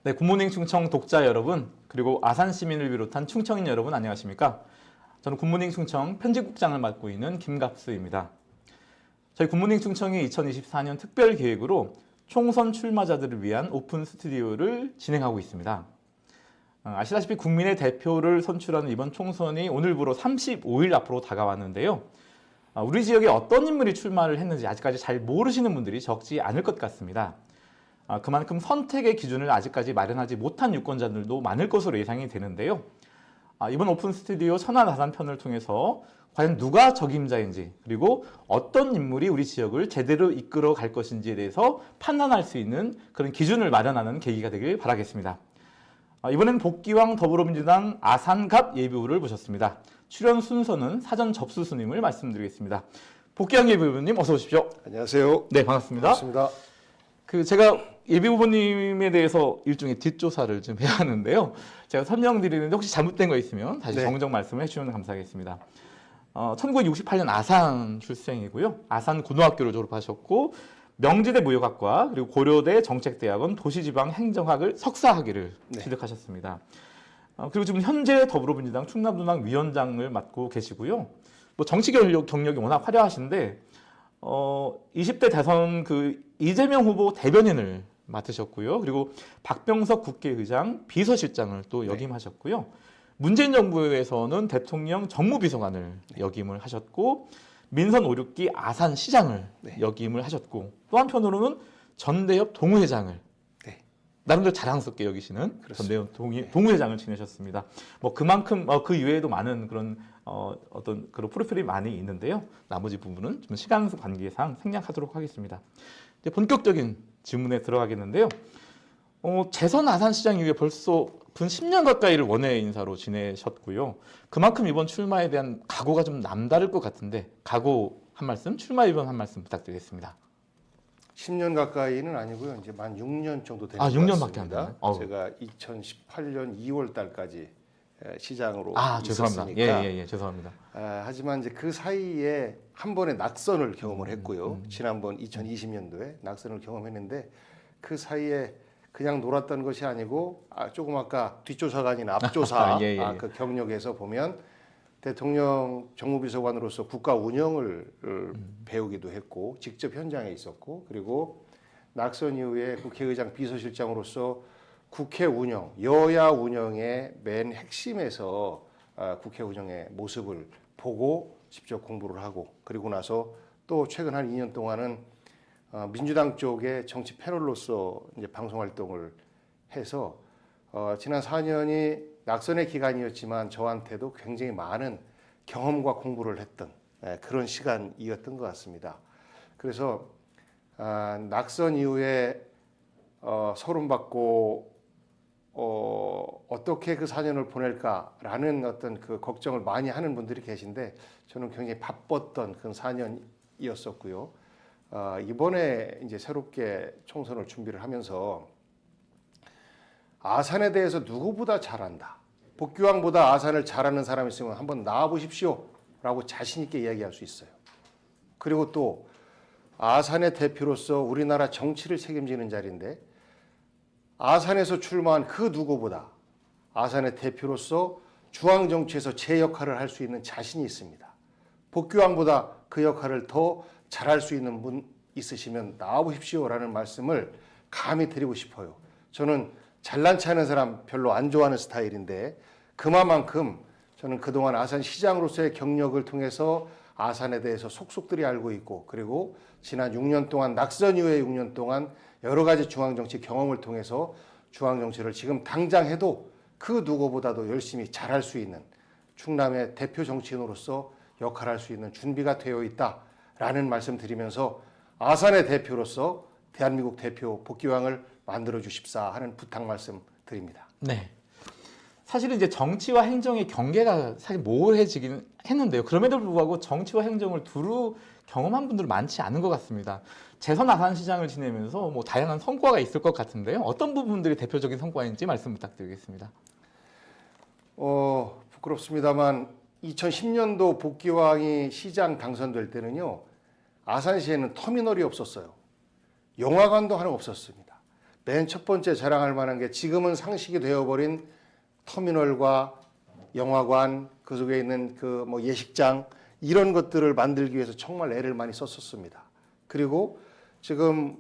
네, 굿모닝 충청 독자 여러분, 그리고 아산 시민을 비롯한 충청인 여러분 안녕하십니까? 저는 굿모닝 충청 편집국장을 맡고 있는 김갑수입니다. 저희 굿모닝 충청이 2024년 특별 기획으로 총선 출마자들을 위한 오픈 스튜디오를 진행하고 있습니다. 아시다시피 국민의 대표를 선출하는 이번 총선이 오늘부로 35일 앞으로 다가왔는데요. 우리 지역에 어떤 인물이 출마를 했는지 아직까지 잘 모르시는 분들이 적지 않을 것 같습니다. 그만큼 선택의 기준을 아직까지 마련하지 못한 유권자들도 많을 것으로 예상이 되는데요. 이번 오픈 스튜디오 천안아산 편을 통해서 과연 누가 적임자인지, 그리고 어떤 인물이 우리 지역을 제대로 이끌어 갈 것인지에 대해서 판단할 수 있는 그런 기준을 마련하는 계기가 되길 바라겠습니다. 이번엔 복귀왕 더불어민주당 아산갑 예비후보를 모셨습니다. 출연 순서는 사전 접수 순임을 말씀드리겠습니다. 복귀왕 예비후보님 어서 오십시오. 안녕하세요. 네, 반갑습니다. 반갑습니다. 제가 예비후보님에 대해서 일종의 뒷조사를 좀 해야 하는데요. 제가 설명드리는데 혹시 잘못된 거 있으면 다시 정정 말씀을 해주시면 감사하겠습니다. 1968년 아산 출생이고요. 아산 고등학교를 졸업하셨고 명지대 무역학과 그리고 고려대 정책대학원 도시지방행정학을 석사학위를 취득하셨습니다. 그리고 지금 현재 더불어민주당 충남도당 위원장을 맡고 계시고요. 뭐 정치 경력이 워낙 화려하신데 20대 대선 이재명 후보 대변인을 맡으셨고요. 그리고 박병석 국회의장 비서실장을 또 역임하셨고요. 문재인 정부에서는 대통령 정무비서관을 역임을 하셨고 민선 5, 6기 아산시장을 역임을 하셨고 또 한편으로는 전대협 동우회장을 나름대로 자랑스럽게 여기시는 전대협 동우회장을 지내셨습니다. 뭐 그만큼 그 이외에도 많은 그런 어떤 그런 프로필이 많이 있는데요. 나머지 부분은 좀 시간 관계상 생략하도록 하겠습니다. 이제 본격적인 질문에 들어가겠는데요. 재선 아산시장 이후에 벌써 분 10년 가까이를 원외 인사로 지내셨고요. 그만큼 이번 출마에 대한 각오가 좀 남다를 것 같은데 각오 한 말씀, 출마 이번 한 말씀 부탁드리겠습니다. 10년 가까이는 아니고요. 이제 만 6년 정도 되는 것 6년밖에 안 같습니다. 되나요? 제가 2018년 2월 달까지 시장으로 죄송합니다. 있었으니까. 예, 죄송합니다. 하지만 이제 그 사이에 한 번의 낙선을 경험을 했고요. 지난번 2020년도에 낙선을 경험했는데 그 사이에 그냥 놀았던 것이 아니고 조금 아까 뒷조사가 아닌 앞조사 그 경력에서 보면 대통령 정무비서관으로서 국가 운영을 배우기도 했고 직접 현장에 있었고 그리고 낙선 이후에 국회의장 비서실장으로서 국회 운영, 여야 운영의 맨 핵심에서 국회 운영의 모습을 보고 직접 공부를 하고 그리고 나서 또 최근 한 2년 동안은 민주당 쪽의 정치 패널로서 이제 방송 활동을 해서 지난 4년이 낙선의 기간이었지만 저한테도 굉장히 많은 경험과 공부를 했던 그런 시간이었던 것 같습니다. 그래서 낙선 이후에 서론받고 어떻게 그 4년을 보낼까라는 어떤 그 걱정을 많이 하는 분들이 계신데 저는 굉장히 바빴던 그런 4년이었었고요. 이번에 이제 새롭게 총선을 준비를 하면서 아산에 대해서 누구보다 잘한다. 복귀왕보다 아산을 잘하는 사람이 있으면 한번 나와보십시오 라고 자신 있게 이야기할 수 있어요. 그리고 또 아산의 대표로서 우리나라 정치를 책임지는 자리인데 아산에서 출마한 그 누구보다 아산의 대표로서 중앙정치에서 제 역할을 할 수 있는 자신이 있습니다. 복귀왕보다 그 역할을 더 잘할 수 있는 분 있으시면 나와보십시오 라는 말씀을 감히 드리고 싶어요. 저는 잘난 체 하는 사람 별로 안 좋아하는 스타일인데 그만큼 저는 그동안 아산시장으로서의 경력을 통해서 아산에 대해서 속속들이 알고 있고 그리고 지난 6년 동안 낙선 이후의 6년 동안 여러 가지 중앙정치 경험을 통해서 중앙정치를 지금 당장 해도 그 누구보다도 열심히 잘할 수 있는 충남의 대표 정치인으로서 역할할 수 있는 준비가 되어 있다라는 말씀 드리면서 아산의 대표로서 대한민국 대표 복귀왕을 만들어 주십사 하는 부탁 말씀 드립니다. 네. 사실은 이제 정치와 행정의 경계가 사실 모호해지긴 했는데요. 그럼에도 불구하고 정치와 행정을 두루 경험한 분들 많지 않은 것 같습니다. 재선 아산시장을 지내면서 뭐 다양한 성과가 있을 것 같은데요. 어떤 부분들이 대표적인 성과인지 말씀 부탁드리겠습니다. 부끄럽습니다만 2010년도 복귀왕이 시장 당선될 때는요. 아산시에는 터미널이 없었어요. 영화관도 하나 없었습니다. 맨 첫 번째 자랑할 만한 게 지금은 상식이 되어버린 터미널과 영화관, 그 속에 있는 그 뭐 예식장 이런 것들을 만들기 위해서 정말 애를 많이 썼었습니다. 그리고 지금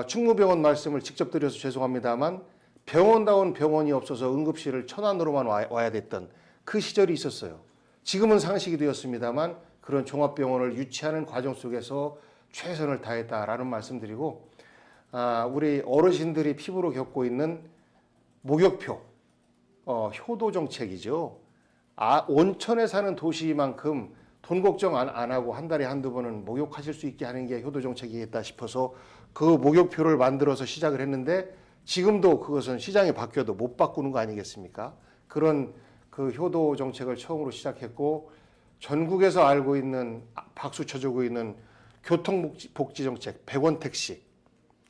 충무병원 말씀을 직접 드려서 죄송합니다만 병원다운 병원이 없어서 응급실을 천안으로만 와야 됐던 그 시절이 있었어요. 지금은 상식이 되었습니다만 그런 종합병원을 유치하는 과정 속에서 최선을 다했다라는 말씀드리고 우리 어르신들이 피부로 겪고 있는 목욕표, 효도 정책이죠. 온천에 사는 도시만큼 돈 걱정 안 하고 한 달에 한두 번은 목욕하실 수 있게 하는 게 효도 정책이겠다 싶어서 그 목욕표를 만들어서 시작을 했는데 지금도 그것은 시장이 바뀌어도 못 바꾸는 거 아니겠습니까? 그런 그 효도 정책을 처음으로 시작했고 전국에서 알고 있는 박수 쳐주고 있는 교통복지 정책 100원 택시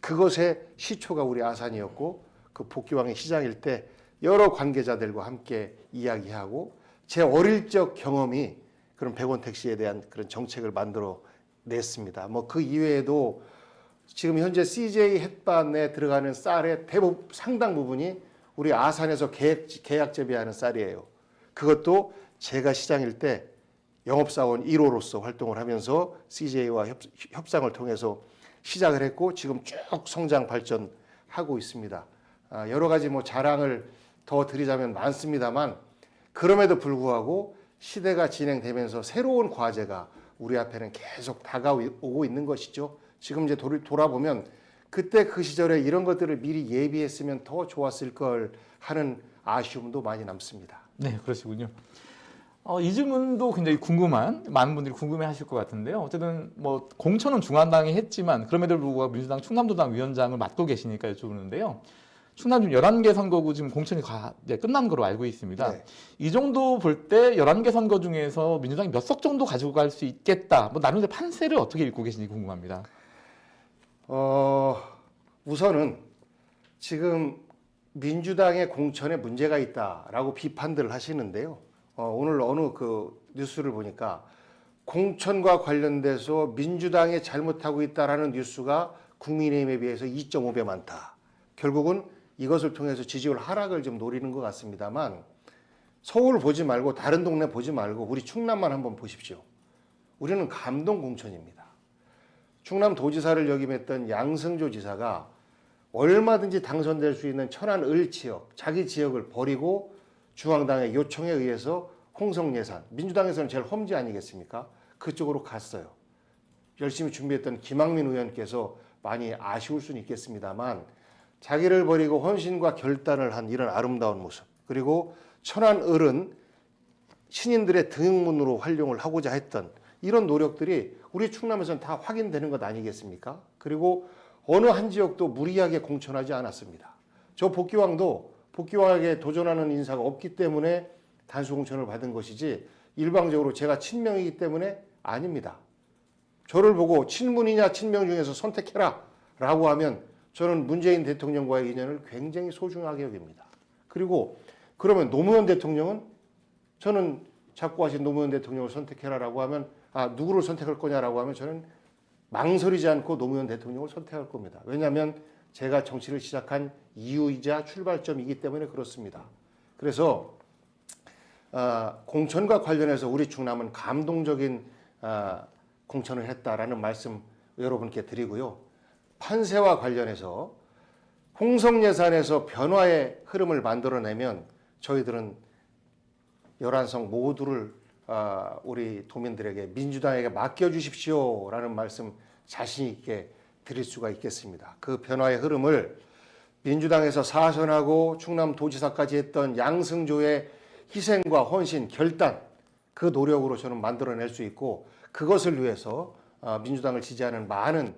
그것의 시초가 우리 아산이었고 그 복귀왕의 시장일 때 여러 관계자들과 함께 이야기하고 제 어릴 적 경험이 그런 100원 택시에 대한 그런 정책을 만들어 냈습니다. 뭐 그 이외에도 지금 현재 CJ 햇반에 들어가는 쌀의 상당 부분이 우리 아산에서 계약 재배하는 쌀이에요. 그것도 제가 시장일 때 영업사원 1호로서 활동을 하면서 CJ와 협상을 통해서 시작을 했고 지금 쭉 성장 발전하고 있습니다. 여러 가지 뭐 자랑을 더 드리자면 많습니다만 그럼에도 불구하고 시대가 진행되면서 새로운 과제가 우리 앞에는 계속 다가오고 있는 것이죠. 지금 이제 돌아보면 그때 그 시절에 이런 것들을 미리 예비했으면 더 좋았을 걸 하는 아쉬움도 많이 남습니다. 네, 그러시군요. 이 질문도 굉장히 많은 분들이 궁금해하실 것 같은데요. 어쨌든 뭐 공천은 중앙당이 했지만 그럼에도 불구하고 민주당 충남도당 위원장을 맡고 계시니까 여쭤보는데요. 충남 지금 11개 선거구 지금 공천이 끝난 거로 알고 있습니다. 네. 이 정도 볼 때 11개 선거 중에서 민주당이 몇 석 정도 가지고 갈 수 있겠다. 뭐 나름대로 판세를 어떻게 읽고 계신지 궁금합니다. 우선은 지금 민주당의 공천에 문제가 있다라고 비판들을 하시는데요. 오늘 어느 그 뉴스를 보니까 공천과 관련돼서 민주당이 잘못하고 있다라는 뉴스가 국민의힘에 비해서 2.5배 많다. 결국은 이것을 통해서 지지율 하락을 좀 노리는 것 같습니다만 서울 보지 말고 다른 동네 보지 말고 우리 충남만 한번 보십시오. 우리는 감동 공천입니다. 충남도지사를 역임했던 양승조 지사가 얼마든지 당선될 수 있는 천안 을 지역, 자기 지역을 버리고 중앙당의 요청에 의해서 홍성예산, 민주당에서는 제일 험지 아니겠습니까? 그쪽으로 갔어요. 열심히 준비했던 김학민 의원께서 많이 아쉬울 수는 있겠습니다만 자기를 버리고 헌신과 결단을 한 이런 아름다운 모습 그리고 천안 을은 신인들의 등용문으로 활용을 하고자 했던 이런 노력들이 우리 충남에서는 다 확인되는 것 아니겠습니까? 그리고 어느 한 지역도 무리하게 공천하지 않았습니다. 저 복귀왕에게 도전하는 인사가 없기 때문에 단수 공천을 받은 것이지 일방적으로 제가 친명이기 때문에 아닙니다. 저를 보고 친문이냐 친명 중에서 선택해라 라고 하면 저는 문재인 대통령과의 인연을 굉장히 소중하게 여깁니다. 그리고 그러면 노무현 대통령은 저는 자꾸 하신 노무현 대통령을 선택해라라고 하면 누구를 선택할 거냐라고 하면 저는 망설이지 않고 노무현 대통령을 선택할 겁니다. 왜냐하면 제가 정치를 시작한 이유이자 출발점이기 때문에 그렇습니다. 그래서 공천과 관련해서 우리 충남은 감동적인 공천을 했다라는 말씀 여러분께 드리고요. 판세와 관련해서 홍성예산에서 변화의 흐름을 만들어내면 저희들은 11성 모두를 우리 도민들에게 민주당에게 맡겨주십시오라는 말씀 자신 있게 드릴 수가 있겠습니다. 그 변화의 흐름을 민주당에서 사선하고 충남도지사까지 했던 양승조의 희생과 헌신, 결단 그 노력으로 저는 만들어낼 수 있고 그것을 위해서 민주당을 지지하는 많은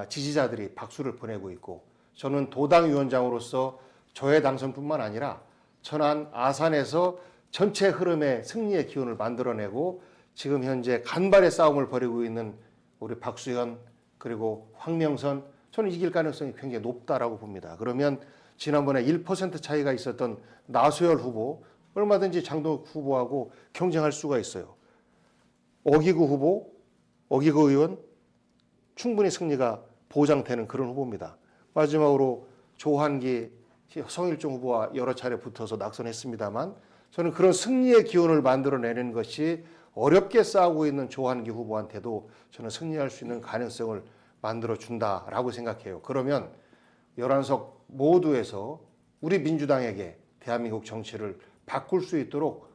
지지자들이 박수를 보내고 있고 저는 도당위원장으로서 저의 당선뿐만 아니라 천안, 아산에서 전체 흐름의 승리의 기운을 만들어내고 지금 현재 간발의 싸움을 벌이고 있는 우리 박수현 그리고 황명선 저는 이길 가능성이 굉장히 높다라고 봅니다. 그러면 지난번에 1% 차이가 있었던 나소열 후보 얼마든지 장동욱 후보하고 경쟁할 수가 있어요. 어기구 후보, 어기구 의원 충분히 승리가 보장되는 그런 후보입니다. 마지막으로 조한기 성일종 후보와 여러 차례 붙어서 낙선했습니다만 저는 그런 승리의 기운을 만들어내는 것이 어렵게 싸우고 있는 조한기 후보한테도 저는 승리할 수 있는 가능성을 만들어준다라고 생각해요. 그러면 11석 모두에서 우리 민주당에게 대한민국 정치를 바꿀 수 있도록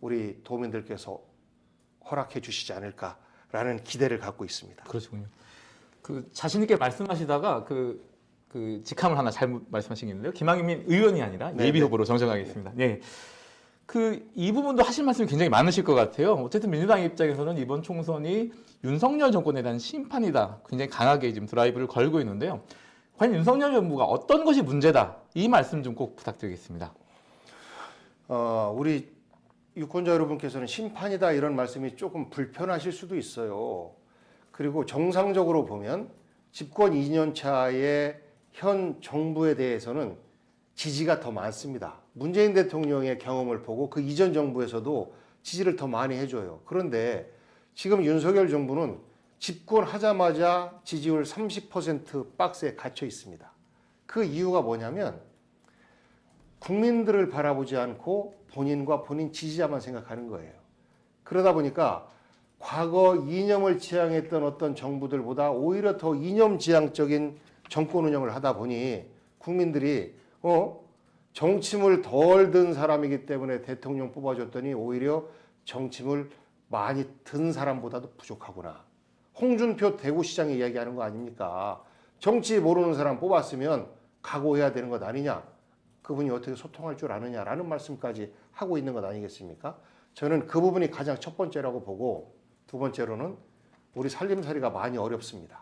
우리 도민들께서 허락해 주시지 않을까라는 기대를 갖고 있습니다. 그러시군요. 그 자신 있게 말씀하시다가 그 직함을 하나 잘못 말씀하신 게 있는데요. 김학민 의원이 아니라 네, 예비 네. 후보로 정정하겠습니다. 네. 이 부분도 하실 말씀이 굉장히 많으실 것 같아요. 어쨌든 민주당 입장에서는 이번 총선이 윤석열 정권에 대한 심판이다. 굉장히 강하게 지금 드라이브를 걸고 있는데요. 과연 윤석열 정부가 어떤 것이 문제다. 이 말씀 좀 꼭 부탁드리겠습니다. 우리 유권자 여러분께서는 심판이다 이런 말씀이 조금 불편하실 수도 있어요. 그리고 정상적으로 보면 집권 2년 차의 현 정부에 대해서는 지지가 더 많습니다. 문재인 대통령의 경험을 보고 그 이전 정부에서도 지지를 더 많이 해줘요. 그런데 지금 윤석열 정부는 집권하자마자 지지율 30% 박스에 갇혀 있습니다. 그 이유가 뭐냐면 국민들을 바라보지 않고 본인과 본인 지지자만 생각하는 거예요. 그러다 보니까 과거 이념을 지향했던 어떤 정부들보다 오히려 더 이념 지향적인 정권 운영을 하다 보니 국민들이 정치물 덜 든 사람이기 때문에 대통령 뽑아줬더니 오히려 정치물 많이 든 사람보다도 부족하구나. 홍준표 대구시장이 이야기하는 거 아닙니까? 정치 모르는 사람 뽑았으면 각오해야 되는 것 아니냐? 그분이 어떻게 소통할 줄 아느냐라는 말씀까지 하고 있는 것 아니겠습니까? 저는 그 부분이 가장 첫 번째라고 보고 두 번째로는 우리 살림살이가 많이 어렵습니다.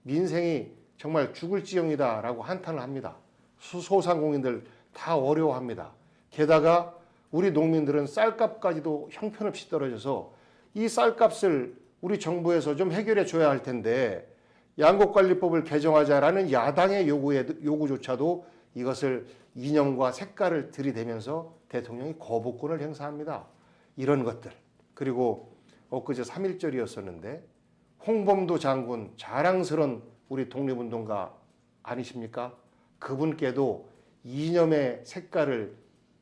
민생이 정말 죽을 지경이다라고 한탄을 합니다. 소상공인들 다 어려워합니다. 게다가 우리 농민들은 쌀값까지도 형편없이 떨어져서 이 쌀값을 우리 정부에서 좀 해결해 줘야 할 텐데 양곡관리법을 개정하자라는 야당의 요구조차도 이것을 이념과 색깔을 들이대면서 대통령이 거부권을 행사합니다. 이런 것들. 그리고 엊그제 3.1절이었었는데 홍범도 장군 자랑스러운 우리 독립운동가 아니십니까? 그분께도 이념의 색깔을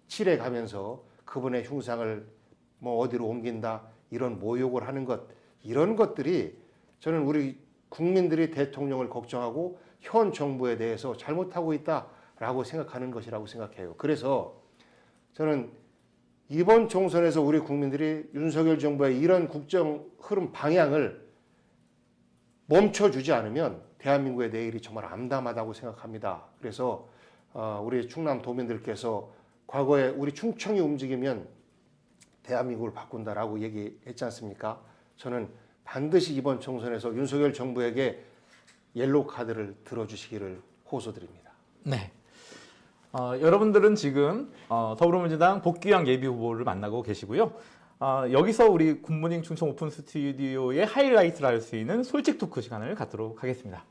칠해가면서 그분의 흉상을 어디로 옮긴다 이런 모욕을 하는 것 이런 것들이 저는 우리 국민들이 대통령을 걱정하고 현 정부에 대해서 잘못하고 있다라고 생각하는 것이라고 생각해요. 그래서 저는 이번 총선에서 우리 국민들이 윤석열 정부의 이런 국정 흐름 방향을 멈춰주지 않으면 대한민국의 내일이 정말 암담하다고 생각합니다. 그래서 우리 충남 도민들께서 과거에 우리 충청이 움직이면 대한민국을 바꾼다라고 얘기했지 않습니까? 저는 반드시 이번 총선에서 윤석열 정부에게 옐로우 카드를 들어주시기를 호소드립니다. 네. 여러분들은 지금 더불어민주당 복귀형 예비 후보를 만나고 계시고요. 여기서 우리 굿모닝 충청 오픈 스튜디오의 하이라이트를 할 수 있는 솔직 토크 시간을 갖도록 하겠습니다.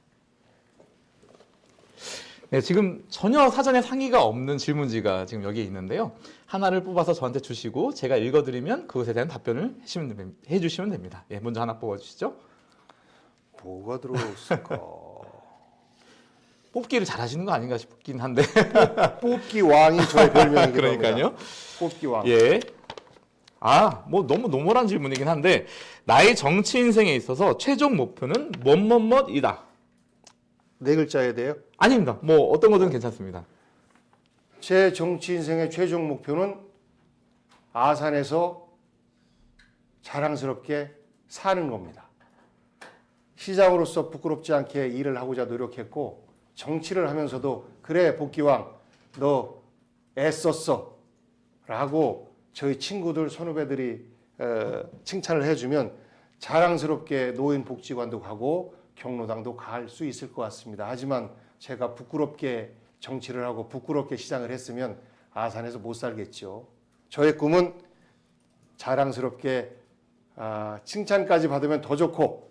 네, 지금 전혀 사전에 상의가 없는 질문지가 지금 여기에 있는데요. 하나를 뽑아서 저한테 주시고 제가 읽어드리면 그것에 대한 답변을 해주시면 됩니다. 예, 먼저 하나 뽑아주시죠. 뭐가 들어있을까? 뽑기를 잘하시는 거 아닌가 싶긴 한데. 뽑기 왕이 저의 별명이기도 그러니까요. 합니다. 뽑기 왕. 예. 뭐 너무 노멀한 질문이긴 한데 나의 정치 인생에 있어서 최종 목표는 뭐뭐뭐이다. 네 글자에 대해요? 아닙니다. 뭐 어떤 거든 괜찮습니다. 제 정치 인생의 최종 목표는 아산에서 자랑스럽게 사는 겁니다. 시장으로서 부끄럽지 않게 일을 하고자 노력했고 정치를 하면서도 그래 복귀왕 너 애썼어 라고 저희 친구들 선후배들이 칭찬을 해주면 자랑스럽게 노인복지관도 가고 경로당도 갈 수 있을 것 같습니다. 하지만 제가 부끄럽게 정치를 하고 부끄럽게 시장을 했으면 아산에서 못 살겠죠. 저의 꿈은 자랑스럽게 칭찬까지 받으면 더 좋고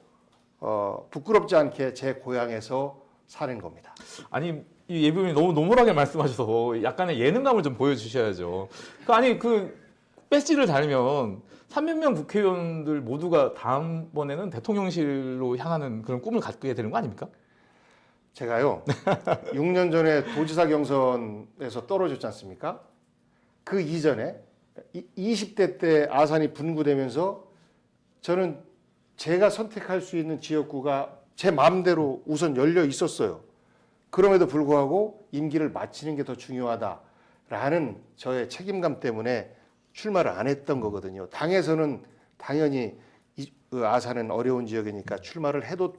부끄럽지 않게 제 고향에서 사는 겁니다. 아니 이 예비군이 너무 노멀하게 말씀하셔서 약간의 예능감을 좀 보여주셔야죠. 배지를 달면 300명 국회의원들 모두가 다음번에는 대통령실로 향하는 그런 꿈을 갖게 되는 거 아닙니까? 제가요 6년 전에 도지사 경선에서 떨어졌지 않습니까? 그 이전에 20대 때 아산이 분구되면서 저는 제가 선택할 수 있는 지역구가 제 마음대로 우선 열려 있었어요. 그럼에도 불구하고 임기를 마치는 게 더 중요하다라는 저의 책임감 때문에 출마를 안 했던 거거든요. 당에서는 당연히 그 아산은 어려운 지역이니까 출마를 해도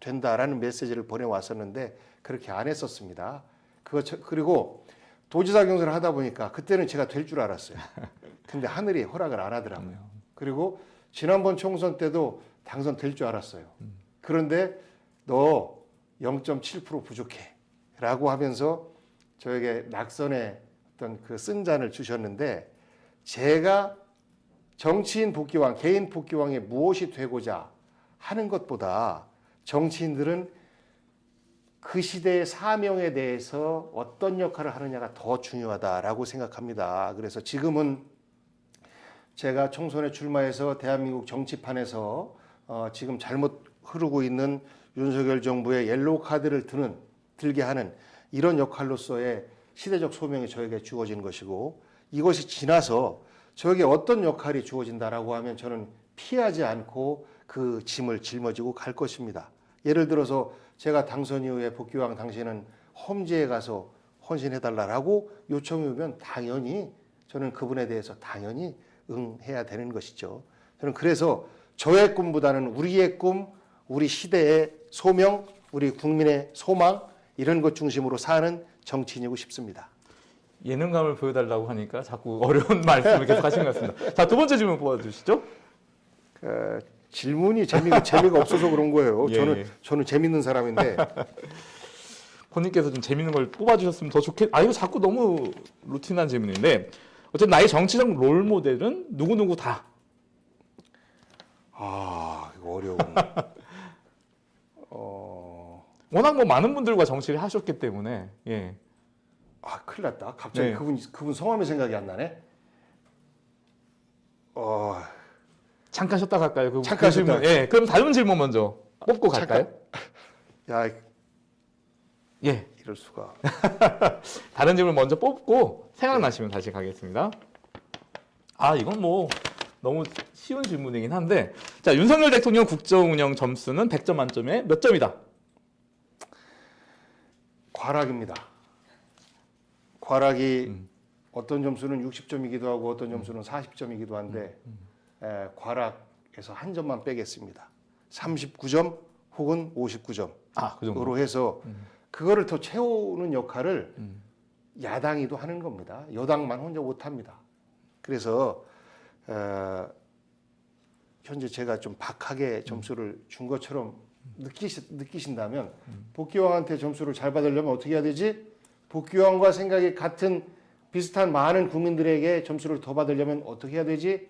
된다라는 메시지를 보내왔었는데 그렇게 안 했었습니다. 그리고 도지사 경선을 하다 보니까 그때는 제가 될 줄 알았어요. 근데 하늘이 허락을 안 하더라고요. 그리고 지난번 총선 때도 당선될 줄 알았어요. 그런데 너 0.7% 부족해 라고 하면서 저에게 낙선의 어떤 그 쓴 잔을 주셨는데 제가 정치인 복귀왕, 개인 복귀왕이 무엇이 되고자 하는 것보다 정치인들은 그 시대의 사명에 대해서 어떤 역할을 하느냐가 더 중요하다라고 생각합니다. 그래서 지금은 제가 총선에 출마해서 대한민국 정치판에서 지금 잘못 흐르고 있는 윤석열 정부의 옐로우 카드를 들게 하는 이런 역할로서의 시대적 소명이 저에게 주어진 것이고 이것이 지나서 저에게 어떤 역할이 주어진다라고 하면 저는 피하지 않고 그 짐을 짊어지고 갈 것입니다. 예를 들어서 제가 당선 이후에 복귀왕 당시에는 험지에 가서 헌신해달라고 요청이 오면 당연히 저는 그분에 대해서 당연히 응해야 되는 것이죠. 저는 그래서 저의 꿈보다는 우리의 꿈, 우리 시대의 소명, 우리 국민의 소망 이런 것 중심으로 사는 정치인이고 싶습니다. 예능감을 보여달라고 하니까 자꾸 어려운 말씀을 계속 하시는 것 같습니다. 자, 두 번째 질문 뽑아주시죠. 질문이 재미가 없어서 그런 거예요. 예. 저는 재밌는 사람인데 본인께서 좀 재밌는 걸 뽑아주셨으면 더 좋겠. 이거 자꾸 너무 루틴한 질문인데 어쨌든 나의 정치적 롤 모델은 누구 다. 이거 어려운. 워낙 뭐 많은 분들과 정치를 하셨기 때문에 예. 큰일 났다. 갑자기 네. 그분 성함이 생각이 안 나네. 잠깐 쉬었다 갈까요? 잠깐 질문. 쉬었다. 예. 그럼 다른 질문 먼저 뽑고 갈까요? 야, 예. 이럴 수가. 다른 질문 먼저 뽑고 생각나시면 다시 가겠습니다. 이건 뭐 너무 쉬운 질문이긴 한데 자, 윤석열 대통령 국정 운영 점수는 100점 만점에 몇 점이다? 과락입니다. 과락이 어떤 점수는 60점이기도 하고 어떤 점수는 40점이기도 한데 과락에서 한 점만 빼겠습니다. 39점 혹은 59점으로 그 정도. 해서 그거를 더 채우는 역할을 야당이도 하는 겁니다. 여당만 혼자 못합니다. 그래서 현재 제가 좀 박하게 점수를 준 것처럼 느끼신다면 복귀왕한테 점수를 잘 받으려면 어떻게 해야 되지? 복귀왕과 생각이 같은 비슷한 많은 국민들에게 점수를 더 받으려면 어떻게 해야 되지?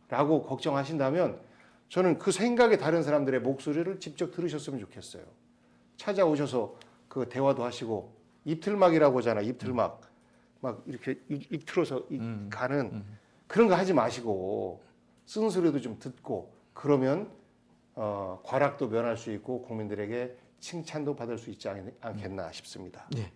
라고 걱정하신다면 저는 그 생각이 다른 사람들의 목소리를 직접 들으셨으면 좋겠어요. 찾아오셔서 그 대화도 하시고 입틀막이라고 하잖아. 입틀막. 막 이렇게 입 틀어서 가는 그런 거 하지 마시고 쓴소리도 좀 듣고 그러면 과락도 면할 수 있고 국민들에게 칭찬도 받을 수 있지 않겠나 싶습니다. 예.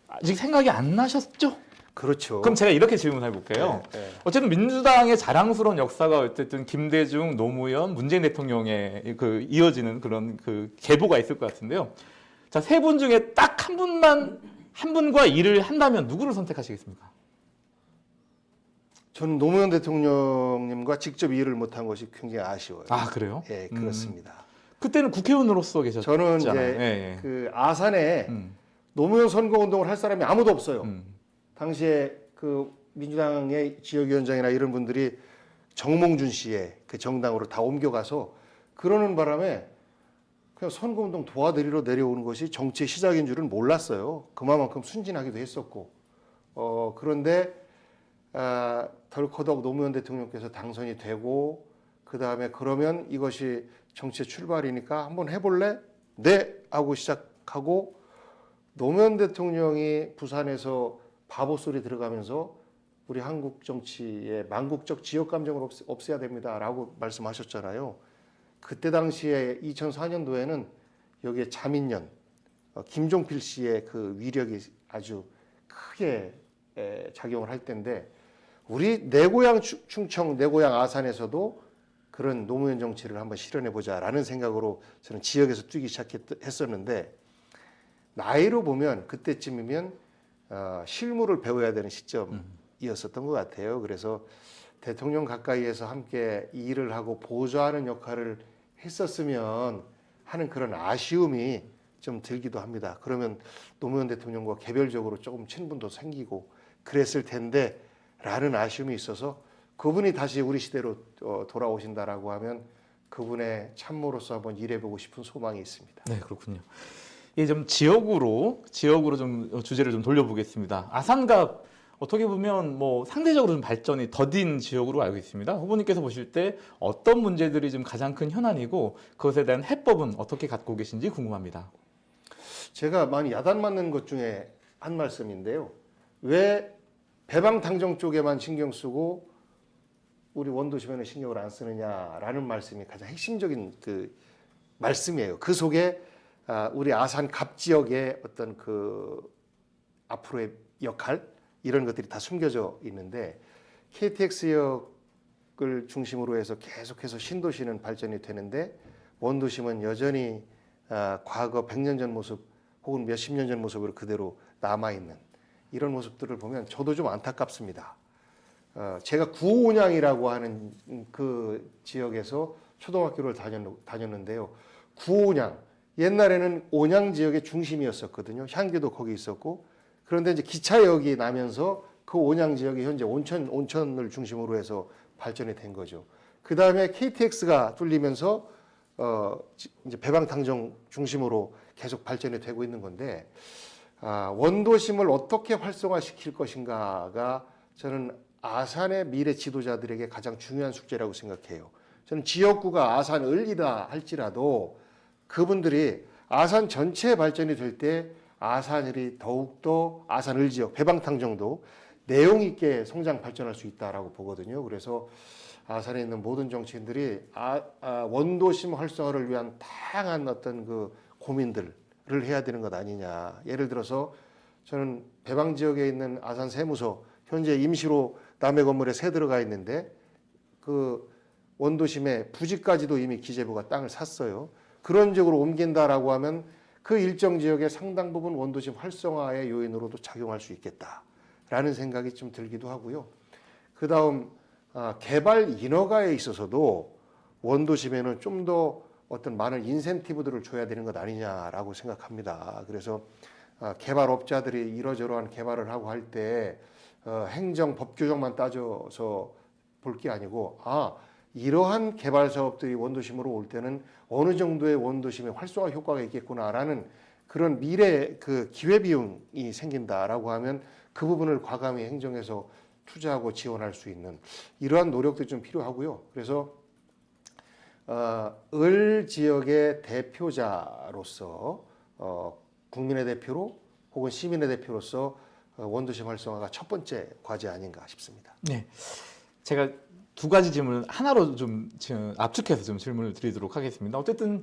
아직 생각이 안 나셨죠? 그렇죠. 그럼 제가 이렇게 질문해 볼게요. 네. 어쨌든 민주당의 자랑스러운 역사가 어쨌든 김대중, 노무현, 문재인 대통령의 그 이어지는 그런 그 계보가 있을 것 같은데요. 자, 세 분 중에 딱 한 분과 일을 한다면 누구를 선택하시겠습니까? 저는 노무현 대통령님과 직접 일을 못한 것이 굉장히 아쉬워요. 그래요? 예, 그렇습니다. 그때는 국회의원으로서 계셨잖아요. 저는 이제 그 아산에 노무현 선거운동을 할 사람이 아무도 없어요. 당시에 그 민주당의 지역위원장이나 이런 분들이 정몽준 씨의 그 정당으로 다 옮겨가서 그러는 바람에 그냥 선거운동 도와드리러 내려오는 것이 정치의 시작인 줄은 몰랐어요. 그만큼 순진하기도 했었고. 그런데 덜커덕 노무현 대통령께서 당선이 되고 그 다음에 그러면 이것이 정치의 출발이니까 한번 해볼래? 네! 하고 시작하고 노무현 대통령이 부산에서 바보 소리 들어가면서 우리 한국 정치의 망국적 지역 감정을 없애야 됩니다라고 말씀하셨잖아요. 그때 당시에 2004년도에는 여기에 자민련 김종필 씨의 그 위력이 아주 크게 작용을 할 텐데 우리 내 고향 충청, 내 고향 아산에서도 그런 노무현 정치를 한번 실현해 보자라는 생각으로 저는 지역에서 뛰기 시작했었는데 나이로 보면 그때쯤이면 실무를 배워야 되는 시점이었었던 것 같아요. 그래서 대통령 가까이에서 함께 일을 하고 보좌하는 역할을 했었으면 하는 그런 아쉬움이 좀 들기도 합니다. 그러면 노무현 대통령과 개별적으로 조금 친분도 생기고 그랬을 텐데 라는 아쉬움이 있어서 그분이 다시 우리 시대로 돌아오신다라고 하면 그분의 참모로서 한번 일해보고 싶은 소망이 있습니다. 네, 그렇군요. 이게 좀 지역으로 좀 주제를 좀 돌려보겠습니다. 아산갑 어떻게 보면 뭐 상대적으로 좀 발전이 더딘 지역으로 알고 있습니다. 후보님께서 보실 때 어떤 문제들이 좀 가장 큰 현안이고 그것에 대한 해법은 어떻게 갖고 계신지 궁금합니다. 제가 많이 야단 맞는 것 중에 한 말씀인데요. 왜 배방탕정 쪽에만 신경 쓰고 우리 원도심에는 신경을 안 쓰느냐라는 말씀이 가장 핵심적인 그 말씀이에요. 그 속에 우리 아산 갑 지역의 어떤 그 앞으로의 역할 이런 것들이 다 숨겨져 있는데 KTX역을 중심으로 해서 계속해서 신도시는 발전이 되는데 원도심은 여전히 과거 100년 전 모습 혹은 몇십 년 전 모습으로 그대로 남아있는 이런 모습들을 보면 저도 좀 안타깝습니다. 제가 구온양이라고 하는 그 지역에서 초등학교를 다녔는데요. 구온양 옛날에는 온양 지역의 중심이었었거든요. 향교도 거기 있었고 그런데 이제 기차역이 나면서 그 온양 지역이 현재 온천을 중심으로 해서 발전이 된 거죠. 그 다음에 KTX가 뚫리면서 이제 배방탕정 중심으로 계속 발전이 되고 있는 건데 원도심을 어떻게 활성화시킬 것인가가 저는 아산의 미래 지도자들에게 가장 중요한 숙제라고 생각해요. 저는 지역구가 아산을이라 할지라도 그분들이 아산 전체 발전이 될 때 아산을이 더욱더 아산을 지역 배방탕정도 내용 있게 성장 발전할 수 있다라고 보거든요. 그래서 아산에 있는 모든 정치인들이 원도심 활성화를 위한 다양한 어떤 그 고민들을 해야 되는 것 아니냐. 예를 들어서 저는 배방 지역에 있는 아산 세무서 현재 임시로 남의 건물에 새 들어가 있는데 그 원도심에 부지까지도 이미 기재부가 땅을 샀어요. 그런 지역으로 옮긴다라고 하면 그 일정 지역의 상당 부분 원도심 활성화의 요인으로도 작용할 수 있겠다라는 생각이 좀 들기도 하고요. 그 다음 개발 인허가에 있어서도 원도심에는 좀 더 어떤 많은 인센티브들을 줘야 되는 것 아니냐라고 생각합니다. 그래서 개발업자들이 이러저러한 개발을 하고 할 때 행정 법 규정만 따져서 볼 게 아니고 이러한 개발 사업들이 원도심으로 올 때는 어느 정도의 원도심의 활성화 효과가 있겠구나라는 그런 미래 그 기회 비용이 생긴다라고 하면 그 부분을 과감히 행정에서 투자하고 지원할 수 있는 이러한 노력도 좀 필요하고요. 그래서 을 지역의 대표자로서 국민의 대표로 혹은 시민의 대표로서 원도심 활성화가 첫 번째 과제 아닌가 싶습니다. 네, 제가 두 가지 질문을 하나로 좀 압축해서 좀 질문을 드리도록 하겠습니다. 어쨌든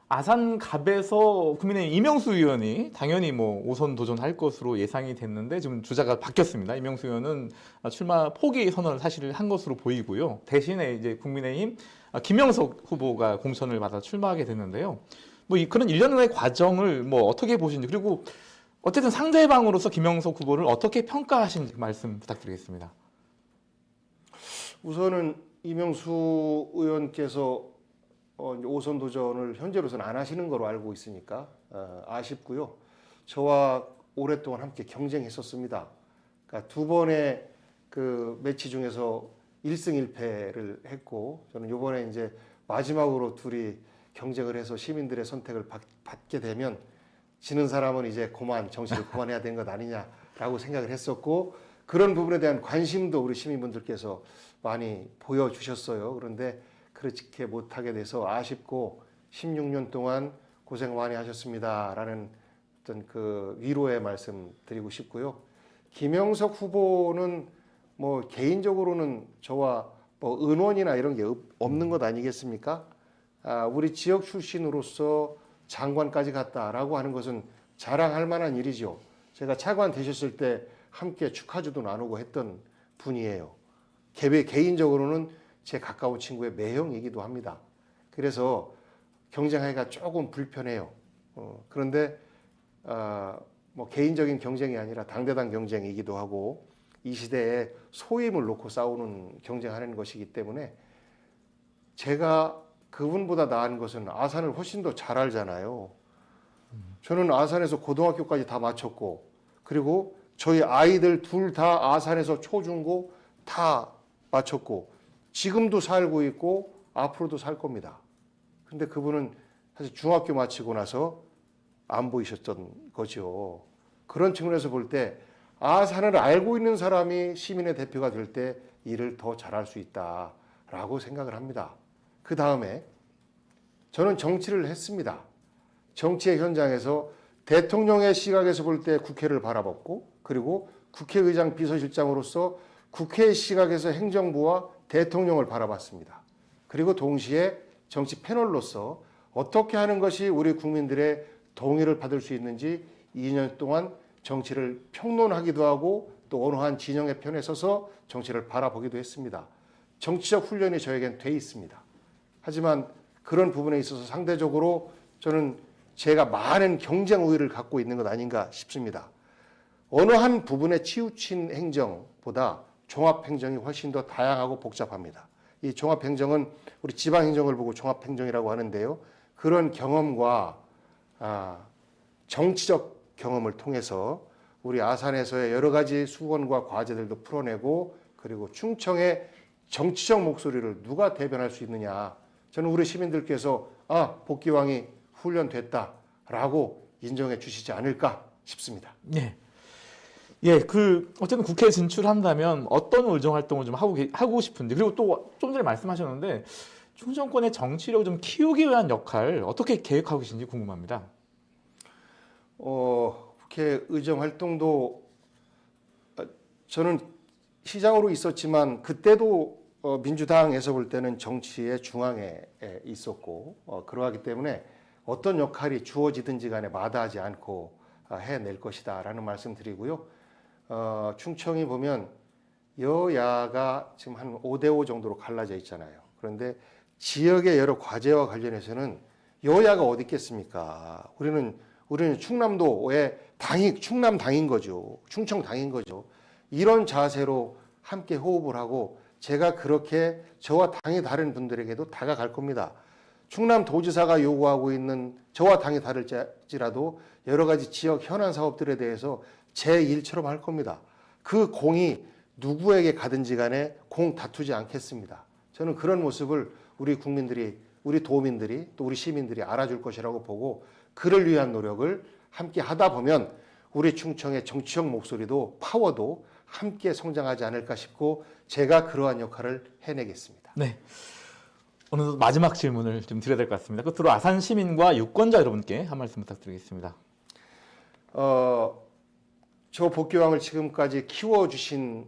아산갑에서 국민의힘 이명수 의원이 당연히 뭐 5선 도전할 것으로 예상이 됐는데 지금 주자가 바뀌었습니다. 이명수 의원은 출마 포기 선언을 사실 한 것으로 보이고요. 대신에 이제 국민의힘 김영석 후보가 공천을 받아 출마하게 됐는데요. 뭐 그런 일련의 과정을 뭐 어떻게 보시는지 그리고 어쨌든 상대방으로서 김영석 후보를 어떻게 평가하시는지 말씀 부탁드리겠습니다. 우선은 이명수 의원께서 5선 도전을 현재로서는 안 하시는 거로 알고 있으니까 아쉽고요. 저와 오랫동안 함께 경쟁했었습니다. 그러니까 두 번의 그 매치 중에서 1승 1패를 했고 저는 이번에 이제 마지막으로 둘이 경쟁을 해서 시민들의 선택을 받게 되면 지는 사람은 이제 정치를 그만해야 되는 것 아니냐라고 생각을 했었고 그런 부분에 대한 관심도 우리 시민분들께서 많이 보여주셨어요. 그런데 그렇게 못하게 돼서 아쉽고 16년 동안 고생 많이 하셨습니다라는 어떤 그 위로의 말씀 드리고 싶고요. 김영석 후보는 뭐 개인적으로는 저와 뭐 은원이나 이런 게 없는 것 아니겠습니까? 우리 지역 출신으로서 장관까지 갔다라고 하는 것은 자랑할 만한 일이죠. 제가 차관 되셨을 때 함께 축하주도 나누고 했던 분이에요. 개인적으로는 제 가까운 친구의 매형이기도 합니다. 그래서 경쟁하기가 조금 불편해요. 그런데 뭐 개인적인 경쟁이 아니라 당대당 경쟁이기도 하고 이 시대에 소임을 놓고 싸우는 경쟁하는 것이기 때문에 제가 그분보다 나은 것은 아산을 훨씬 더 잘 알잖아요. 저는 아산에서 고등학교까지 다 마쳤고 그리고 저희 아이들 둘 다 아산에서 초중고 다 마쳤고 지금도 살고 있고 앞으로도 살 겁니다. 근데 그분은 사실 중학교 마치고 나서 안 보이셨던 거죠. 그런 측면에서 볼 때 아산을 알고 있는 사람이 시민의 대표가 될 때 일을 더 잘할 수 있다라고 생각을 합니다. 그 다음에 저는 정치를 했습니다. 정치의 현장에서 대통령의 시각에서 볼 때 국회를 바라봤고 그리고 국회의장 비서실장으로서 국회의 시각에서 행정부와 대통령을 바라봤습니다. 그리고 동시에 정치 패널로서 어떻게 하는 것이 우리 국민들의 동의를 받을 수 있는지 2년 동안 정치를 평론하기도 하고 또 어느 한 진영의 편에 서서 정치를 바라보기도 했습니다. 정치적 훈련이 저에겐 돼 있습니다. 하지만 그런 부분에 있어서 상대적으로 저는 제가 많은 경쟁 우위를 갖고 있는 것 아닌가 싶습니다. 어느 한 부분에 치우친 행정보다 종합행정이 훨씬 더 다양하고 복잡합니다. 이 종합행정은 우리 지방행정을 보고 종합행정이라고 하는데요. 그런 경험과 정치적 경험을 통해서 우리 아산에서의 여러 가지 수건과 과제들도 풀어내고 그리고 충청의 정치적 목소리를 누가 대변할 수 있느냐. 저는 우리 시민들께서 복귀왕이 훈련됐다라고 인정해 주시지 않을까 싶습니다. 네. 예, 어쨌든 국회에 진출한다면 어떤 의정 활동을 좀 하고 싶은지 그리고 또 좀 전에 말씀하셨는데 충청권의 정치력을 좀 키우기 위한 역할 어떻게 계획하고 계신지 궁금합니다. 국회 의정 활동도 저는 시장으로 있었지만 그때도 민주당에서 볼 때는 정치의 중앙에 있었고 그러하기 때문에 어떤 역할이 주어지든지 간에 마다하지 않고 해낼 것이다라는 말씀 드리고요. 충청이 보면 여야가 지금 한 5대5 정도로 갈라져 있잖아요. 그런데 지역의 여러 과제와 관련해서는 여야가 어디 있겠습니까? 우리는 충남도의 충남당인 거죠. 충청당인 거죠. 이런 자세로 함께 호흡을 하고 제가 그렇게 저와 당이 다른 분들에게도 다가갈 겁니다. 충남도지사가 요구하고 있는 저와 당이 다를지라도 여러 가지 지역 현안 사업들에 대해서 제 일처럼 할 겁니다. 그 공이 누구에게 가든지 간에 공 다투지 않겠습니다. 저는 그런 모습을 우리 국민들이, 우리 도민들이 또 우리 시민들이 알아줄 것이라고 보고 그를 위한 노력을 함께 하다 보면 우리 충청의 정치적 목소리도 파워도 함께 성장하지 않을까 싶고 제가 그러한 역할을 해내겠습니다. 네. 어느덧 마지막 질문을 좀 드려야 될 것 같습니다. 끝으로 아산 시민과 유권자 여러분께 한 말씀 부탁드리겠습니다. 저 복귀왕을 지금까지 키워주신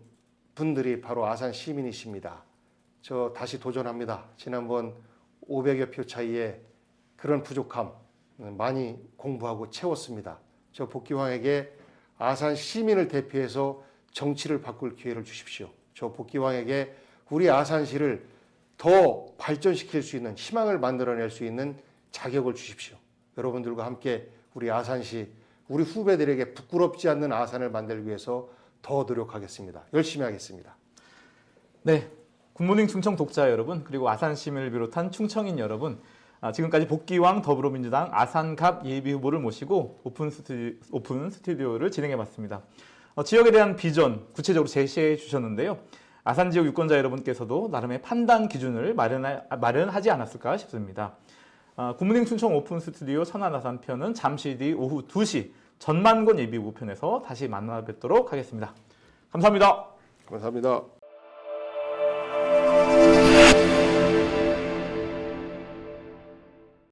분들이 바로 아산 시민이십니다. 저 다시 도전합니다. 지난번 500여 표 차이에 그런 부족함 많이 공부하고 채웠습니다. 저 복귀왕에게 아산 시민을 대표해서 정치를 바꿀 기회를 주십시오. 저 복귀왕에게 우리 아산시를 더 발전시킬 수 있는 희망을 만들어낼 수 있는 자격을 주십시오. 여러분들과 함께 우리 아산시, 우리 후배들에게 부끄럽지 않는 아산을 만들기 위해서 더 노력하겠습니다. 열심히 하겠습니다. 네, 굿모닝 충청 독자 여러분 그리고 아산 시민을 비롯한 충청인 여러분 지금까지 복귀왕 더불어민주당 아산갑 예비후보를 모시고 오픈 스튜디오를 진행해봤습니다. 지역에 대한 비전 구체적으로 제시해 주셨는데요. 아산 지역 유권자 여러분께서도 나름의 판단 기준을 마련하지 않았을까 싶습니다. 굿모닝 충청 오픈 스튜디오 천안 아산 편은 잠시 뒤 오후 2시 전만권 예비후보 편에서 다시 만나 뵙도록 하겠습니다. 감사합니다. 감사합니다.